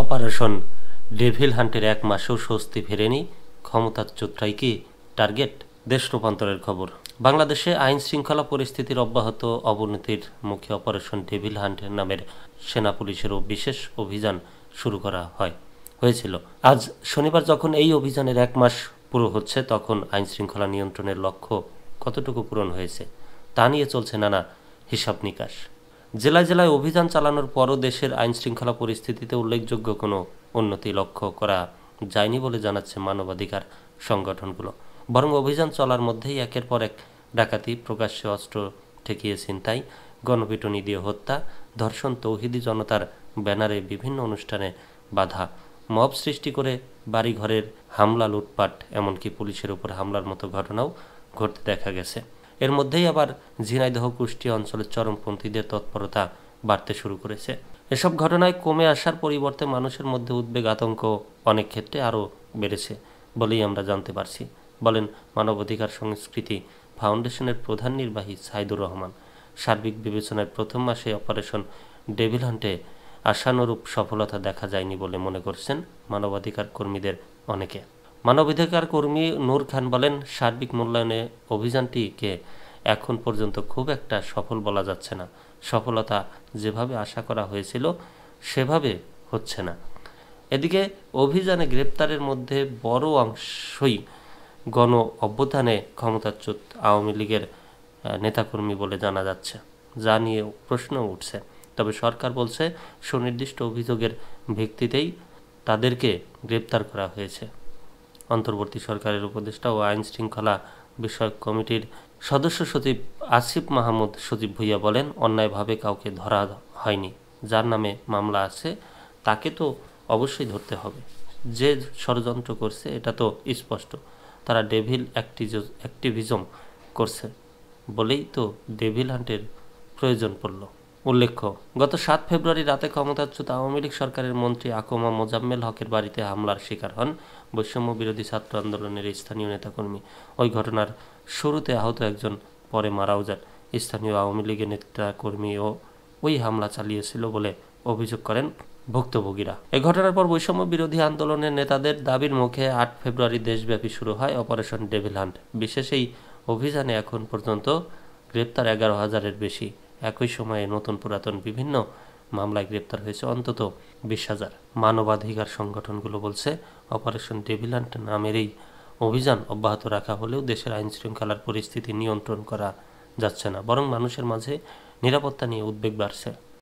Operation devil হান্টের ১ মাসেও স্বস্তি ফেরেনি ক্ষমতাচ্যুতরাই কি টার্গেট? দেশ রূপান্তরের খবর। বাংলাদেশে আইন শৃঙ্খলা পরিস্থিতির অব্যাহত অবনতির মুখে অপারেশন ডেভিল হান্ট নামের সেনা পুলিশের বিশেষ অভিযান শুরু করা হয়েছিল। আজ শনিবার যখন এই অভিযানের ১ মাস পুরো হচ্ছে, তখন আইন শৃঙ্খলা নিয়ন্ত্রণের লক্ষ্য কতটুকু পূরণ হয়েছে তা নিয়ে চলছে নানা হিসাব নিকাশ। জেলায় জেলায় অভিযান চালানোর পরও দেশের আইন শৃঙ্খলা পরিস্থিতিতে উল্লেখযোগ্য কোনো উন্নতি লক্ষ্য করা যায়নি বলে জানাচ্ছে মানবাধিকার সংগঠনগুলো। বরং অভিযান চলার মধ্যেই একের পর এক ডাকাতি, প্রকাশ্যে অস্ত্র ঠেকিয়ে ছিনতাই, গণপিটুনি দিয়ে হত্যা, ধর্ষণ, তৌহিদি জনতার ব্যানারে বিভিন্ন অনুষ্ঠানে বাধা, মব সৃষ্টি করে বাড়িঘরের হামলা, লুটপাট, এমনকি পুলিশের উপর হামলার মতো ঘটনাও ঘটতে দেখা গেছে। এর মধ্যেই আবার ঝিনাইদহ, কুষ্টিয়া অঞ্চলের চরমপন্থীদের তৎপরতা বাড়তে শুরু করেছে। এসব ঘটনায় কমে আসার পরিবর্তে মানুষের মধ্যে উদ্বেগ, আতঙ্ক অনেক ক্ষেত্রে আরও বেড়েছে বলেই আমরা জানতে পারছি, বলেন মানবাধিকার সংস্কৃতি ফাউন্ডেশনের প্রধান নির্বাহী সাইদুর রহমান। সার্বিক বিবেচনায় প্রথম মাসে অপারেশন ডেভিল হান্টে আশানুরূপ সফলতা দেখা যায়নি বলে মনে করছেন মানবাধিকার কর্মীদের অনেকে। মানবাধিকার কর্মী নূর খান বলেন, সার্বিক মূল্যায়নে অভিযানটিকে এখন পর্যন্ত খুব একটা সফল বলা যাচ্ছে না। সফলতা যেভাবে আশা করা হয়েছিল সেভাবে হচ্ছে না। এদিকে অভিযানে গ্রেপ্তারের মধ্যে বড় অংশই গণ অভ্যুত্থানে ক্ষমতাচ্যুত আওয়ামী লীগের নেতাকর্মী বলে জানা যাচ্ছে, যা নিয়ে প্রশ্ন উঠছে। তবে সরকার বলছে সুনির্দিষ্ট অভিযোগের ভিত্তিতেই তাদেরকে গ্রেপ্তার করা হয়েছে। অন্তর্বর্তী সরকারের উপদেষ্টা ও আইন শৃঙ্খলা বিষয়ক কমিটির সদস্য সচিব আসিফ মাহমুদ সজীব ভুঁইয়া বলেন, অন্যায়ভাবে কাউকে ধরা হয়নি। যার নামে মামলা আছে তাকে তো অবশ্যই ধরতে হবে। যে ষড়যন্ত্র করছে এটা তো স্পষ্ট। তারা ডেভিল অ্যাক্টিভিজম করছে বলেই তো ডেভিল হান্টের প্রয়োজন পড়ল। উল্লেখ্য, গত ৭ ফেব্রুয়ারি রাতে ক্ষমতাচ্যুত আওয়ামী লীগ সরকারের মন্ত্রী আকমা মোজাম্মেল হকের বাড়িতে হামলার শিকার হন বৈষম্য বিরোধী ছাত্র আন্দোলনের স্থানীয় নেতাকর্মী। ওই ঘটনার শুরুতে আহত একজন পরে মারাও যান। স্থানীয় আওয়ামী লীগের নেতাকর্মীও ওই হামলা চালিয়েছিল বলে অভিযোগ করেন ভুক্তভোগীরা। এ ঘটনার পর বৈষম্য বিরোধী আন্দোলনের নেতাদের দাবির মুখে ৮ ফেব্রুয়ারি দেশব্যাপী শুরু হয় অপারেশন ডেভিল হান্ট। বিশেষ এই অভিযানে এখন পর্যন্ত গ্রেপ্তার ১১,০০০-এর বেশি। একই সময়ে নতুন পুরাতন বিভিন্ন মামলায় গ্রেপ্তার হয়েছে অন্তত ২০,০০০। মানবাধিকার সংগঠনগুলো বলছে, অপারেশন ডেভিল হান্ট নামের এই অভিযান অব্যাহত রাখা হলেও দেশের আইন শৃঙ্খলার পরিস্থিতি নিয়ন্ত্রণ করা যাচ্ছে না, বরং মানুষের মাঝে নিরাপত্তা নিয়ে উদ্বেগ বাড়ছে।